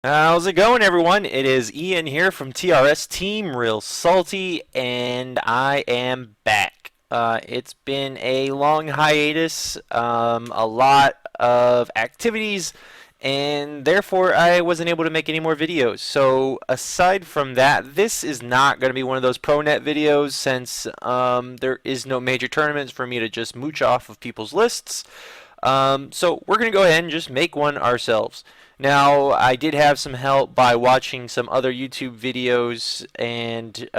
How's it going, everyone? It is Ian here from TRS Team Real Salty, and I am back. It's been a long hiatus, a lot of activities, and therefore I wasn't able to make any more videos. So aside from that, this is not going to be one of those ProNet videos since there is no major tournaments for me to just mooch off of people's lists. So we're going to go ahead and just make one ourselves. Now, I did have some help by watching some other YouTube videos and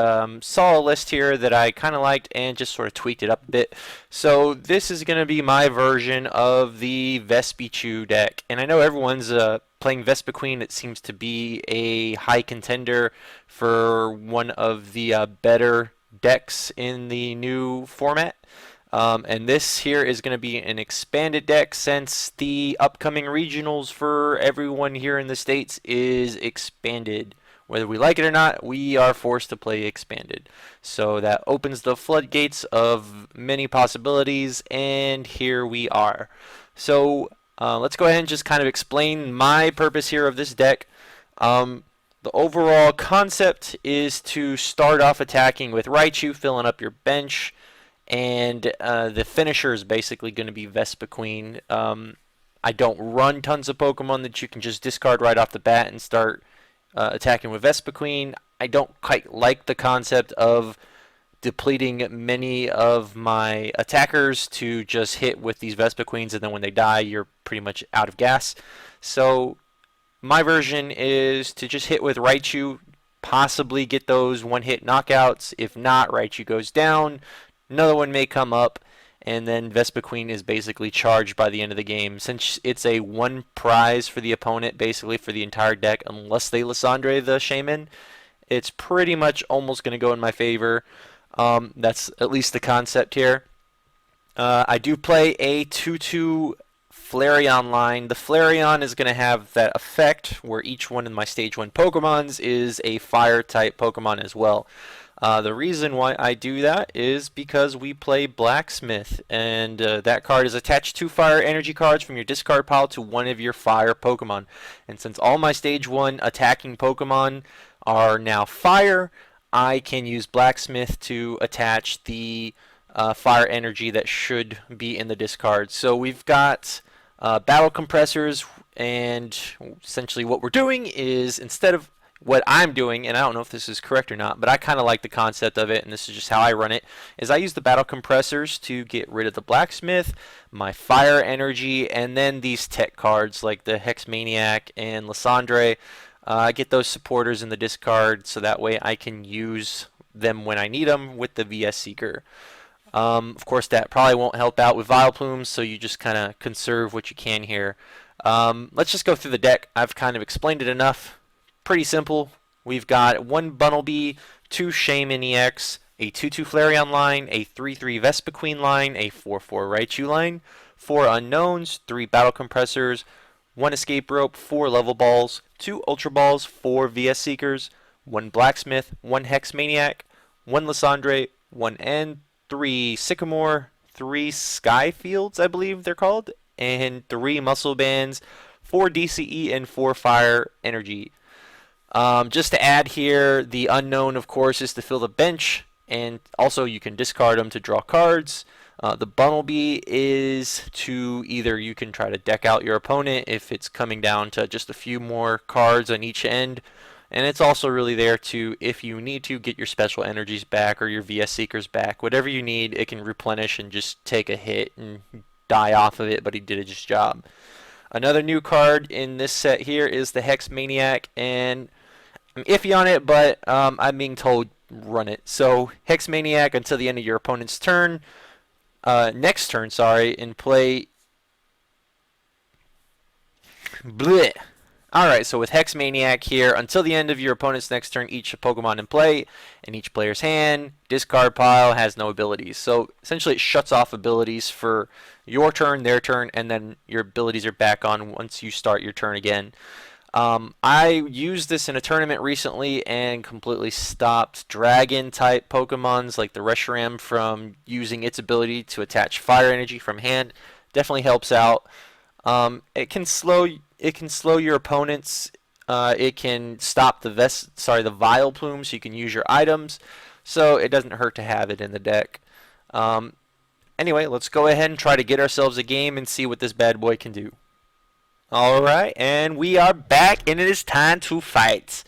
saw a list here that I kind of liked and just sort of tweaked it up a bit. So this is going to be my version of the Vespichu deck. And I know everyone's playing Vespiqueen. It seems to be a high contender for one of the better decks in the new format. And this here is going to be an expanded deck since the upcoming regionals for everyone here in the States is expanded. Whether we like it or not, we are forced to play expanded. So that opens the floodgates of many possibilities, and here we are. So let's go ahead and just kind of explain my purpose here of this deck. The overall concept is to start off attacking with Racichu, filling up your bench. And the finisher is basically going to be Vespiqueen. I don't run tons of Pokemon that you can just discard right off the bat and start attacking with Vespiqueen. I don't quite like the concept of depleting many of my attackers to just hit with these Vespiqueens, and then when they die, you're pretty much out of gas. So my version is to just hit with Raichu, possibly get those one-hit knockouts. If not, Raichu goes down. Another one may come up, and then Vespiqueen is basically charged by the end of the game. Since it's a one prize for the opponent, basically for the entire deck, unless they Lysandre the Shaman, it's pretty much almost going to go in my favor. That's at least the concept here. I do play a 2-2 Flareon line. The Flareon is going to have that effect where each one of my Stage 1 Pokemons is a Fire-type Pokemon as well. The reason why I do that is because we play Blacksmith, and that card is attached to fire energy cards from your discard pile to one of your fire Pokemon. And since all my Stage 1 attacking Pokemon are now fire, I can use Blacksmith to attach the fire energy that should be in the discard. So we've got battle compressors, and essentially what we're doing is, instead of what I'm doing, and I don't know if this is correct or not, but I kind of like the concept of it, and this is just how I run it, is I use the battle compressors to get rid of the Blacksmith, my fire energy, and then these tech cards like the Hex Maniac and Lysandre. I get those supporters in the discard so that way I can use them when I need them with the VS Seeker. Of course, that probably won't help out with Vileplumes, so you just kind of conserve what you can here. Let's just go through the deck. I've kind of explained it enough. Pretty simple. We've got one Bunnelby, two Shaman EX, a 2-2 Flareon line, a 3-3 Vespiqueen line, a 4-4 Raichu line, 4 Unknowns, 3 Battle Compressors, 1 Escape Rope, 4 Level Balls, 2 Ultra Balls, 4 VS Seekers, 1 Blacksmith, 1 Hex Maniac, 1 Lysandre, 1 N, 3 Sycamore, 3 Skyfields, I believe they're called, and 3 Muscle Bands, 4 DCE, and 4 Fire Energy. Just to add here, the Unknown, of course, is to fill the bench, and also you can discard them to draw cards. The Bunnelby is to either you can try to deck out your opponent if it's coming down to just a few more cards on each end, and it's also really there to, if you need to, get your special energies back or your VS Seekers back. Whatever you need, it can replenish and just take a hit and die off of it, but he did his job. Another new card in this set here is the Hex Maniac, and I'm iffy on it, but I'm being told run it. So Hex Maniac until the end of your opponent's turn, next turn, sorry, and play. Bleh. Alright, so with Hex Maniac here, until the end of your opponent's next turn, each Pokemon in play, in each player's hand, discard pile, has no abilities. So essentially it shuts off abilities for your turn, their turn, and then your abilities are back on once you start your turn again. I used this in a tournament recently and completely stopped dragon-type Pokemons like the Reshiram from using its ability to attach fire energy from hand. Definitely helps out. It can slow your opponents It can stop the Vile Plume, so you can use your items. So it doesn't hurt to have it in the deck. Anyway, let's go ahead and try to get ourselves a game and see what this bad boy can do. Alright, and we are back, and it is time to fight.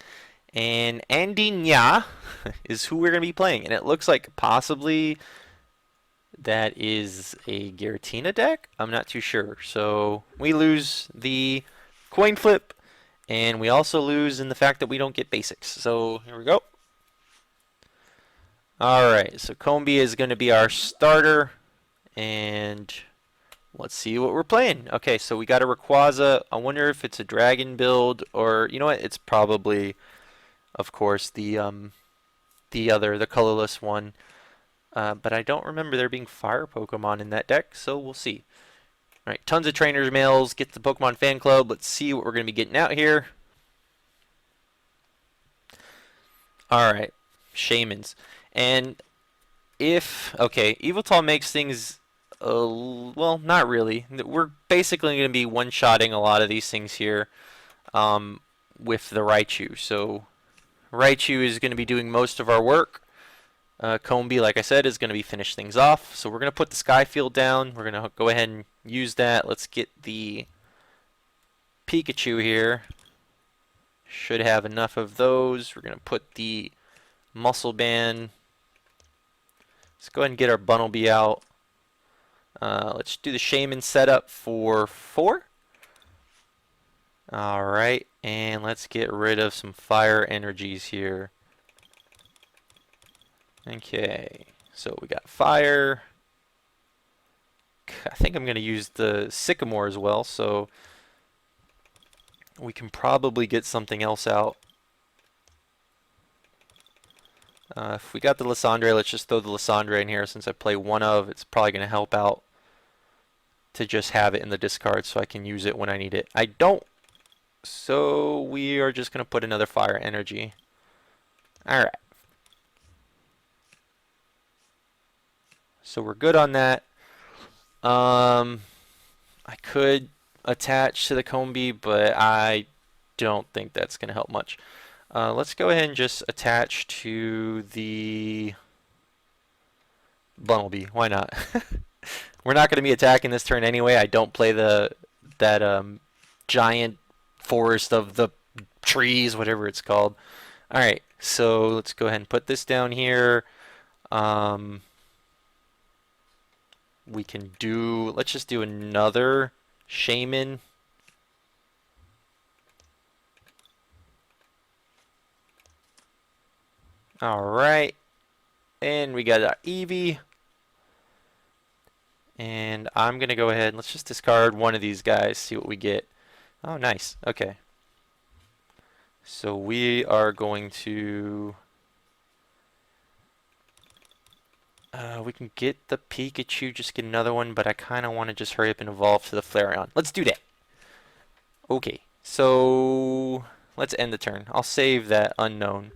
And Andy Nya is who we're going to be playing. And it looks like possibly that is a Giratina deck. I'm not too sure. So we lose the coin flip, and we also lose in the fact that we don't get basics. So here we go. Alright, so Combi is going to be our starter. And let's see what we're playing. Okay, so we got a Rayquaza. I wonder if it's a dragon build, or you know what? It's probably, of course, the colorless one. But I don't remember there being fire Pokemon in that deck, so we'll see. Alright, tons of trainers mails. Get the Pokemon fan club. Let's see what we're going to be getting out here. Alright, Shamans. And if, okay, Yveltal makes things, well, not really. We're basically going to be one-shotting a lot of these things here with the Racichu. So Racichu is going to be doing most of our work. Combi, like I said, is going to be finish things off. So we're going to put the Sky Field down. We're going to go ahead and use that. Let's get the Pikachu here. Should have enough of those. We're going to put the Muscle Band. Let's go ahead and get our Bunnelby out. Let's do the Shaman setup for 4. Alright, and let's get rid of some fire energies here. Okay, so we got fire. I think I'm going to use the Sycamore as well, so we can probably get something else out. If we got the Lysandre, let's just throw the Lysandre in here since I play one of. It's probably going to help out to just have it in the discard so I can use it when I need it. I don't, so we are just going to put another fire energy. Alright. So we're good on that. I could attach to the Combi, but I don't think that's going to help much. Let's go ahead and just attach to the Bunnelby. Why not? We're not going to be attacking this turn anyway. I don't play that giant forest of the trees, whatever it's called. Alright, so let's go ahead and put this down here. We can do, let's just do another Shaman. Alright, and we got our Eevee. And I'm going to go ahead and let's just discard one of these guys, see what we get. Oh, nice. Okay. So we are going to... we can get the Pikachu, just get another one, but I kind of want to just hurry up and evolve to the Flareon. Let's do that. Okay, so let's end the turn. I'll save that unknown.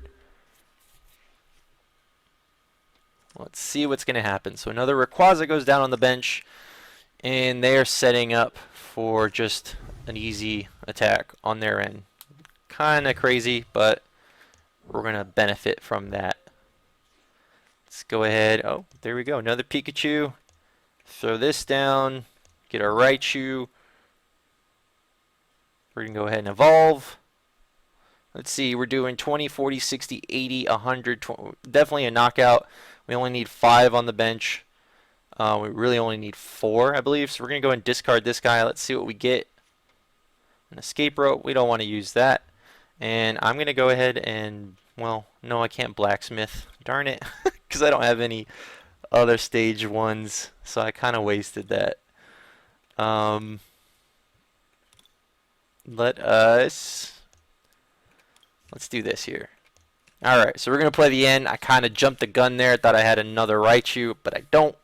Let's see what's going to happen. So another Rayquaza goes down on the bench, and they are setting up for just an easy attack on their end. Kind of crazy, but we're going to benefit from that. Let's go ahead. Oh, there we go. Another Pikachu. Throw this down. Get our Raichu. We're going to go ahead and evolve. Let's see. We're doing 20, 40, 60, 80, 100. Definitely a knockout. We only need 5 on the bench. We really only need 4, I believe. So we're going to go and discard this guy. Let's see what we get. An escape rope. We don't want to use that. And I'm going to go ahead and, well, no, I can't blacksmith. Darn it. Because I don't have any other stage 1s. So I kind of wasted that. Let's do this here. Alright, so we're going to play the end. I kind of jumped the gun there. Thought I had another Raichu, but I don't.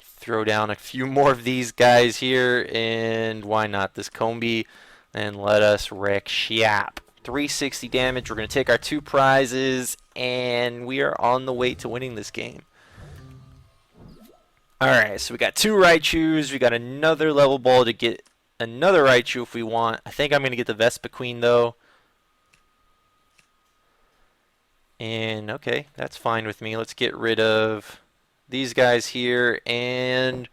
Throw down a few more of these guys here, and why not this Combi, and let us wreck shop. 360 damage. We're going to take our 2 prizes, and we are on the way to winning this game. Alright, so we got 2 Raichus. We got another level ball to get another Raichu if we want. I think I'm going to get the Vespiqueen though. And okay, that's fine with me. Let's get rid of these guys here and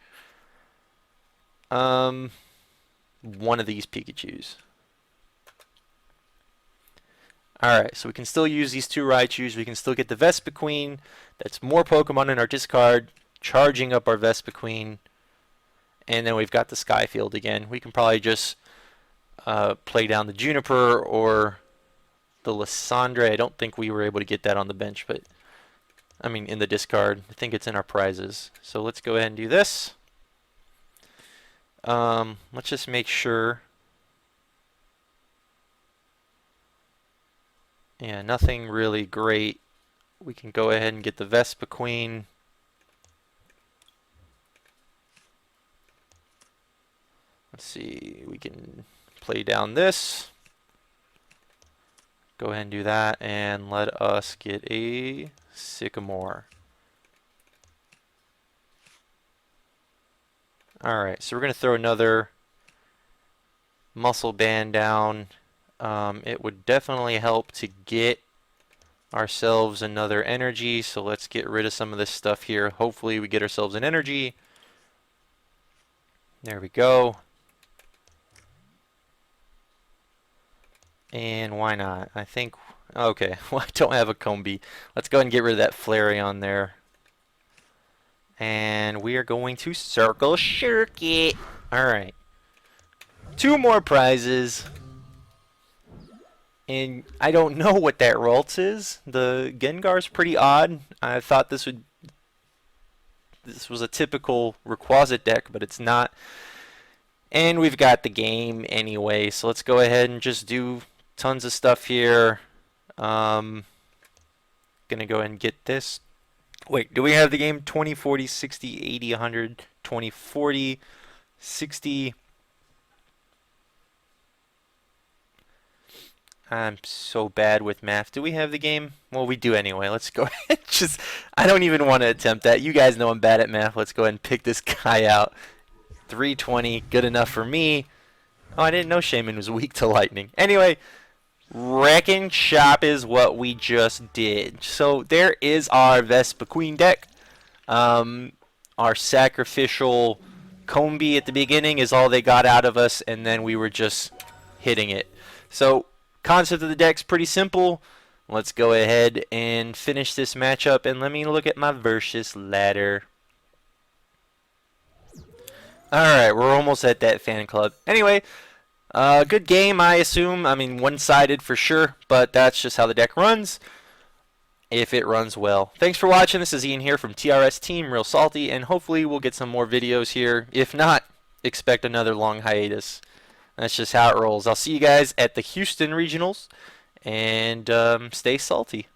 one of these Pikachus. Alright, so we can still use these two Raichus. We can still get the Vespiqueen. That's more Pokemon in our discard, charging up our Vespiqueen. And then we've got the Skyfield again. We can probably just play down the Juniper or the Lysandre. I don't think we were able to get that on the bench, but I mean in the discard. I think it's in our prizes. So let's go ahead and do this. Let's just make sure. Yeah, nothing really great. We can go ahead and get the Vespiqueen. Let's see, we can play down this. Go ahead and do that, and let us get a Sycamore. Alright, so we're going to throw another Muscle Band down. It would definitely help to get ourselves another energy, so let's get rid of some of this stuff here. Hopefully we get ourselves an energy. There we go. And why not? I think, okay, well, I don't have a Combi. Let's go ahead and get rid of that Flareon there. And we are going to Circle Circuit. Alright. 2 more prizes. And I don't know what that Ralts is. The Gengar's pretty odd. I thought this was a typical Rayquaza deck, but it's not. And we've got the game anyway, so let's go ahead and just do tons of stuff here. Gonna go ahead and get this. Wait, do we have the game 20, 40, 60, 80, 100, 20, 40, 60? I'm so bad with math. Do we have the game? Well, we do anyway. Let's go ahead. I don't even want to attempt that. You guys know I'm bad at math. Let's go ahead and pick this guy out. 320, good enough for me. Oh, I didn't know Shaman was weak to lightning. Anyway, Wrecking Shop is what we just did. So there is our Vespiqueen deck. Our sacrificial Combi at the beginning is all they got out of us, and then we were just hitting it. So concept of the deck's pretty simple. Let's go ahead and finish this matchup, and let me look at my versus ladder. Alright, we're almost at that fan club. Anyway, good game, I assume. I mean, one-sided for sure, but that's just how the deck runs, if it runs well. Thanks for watching. This is Ian here from TRS Team Real Salty, and hopefully we'll get some more videos here. If not, expect another long hiatus. That's just how it rolls. I'll see you guys at the Houston Regionals, and stay salty.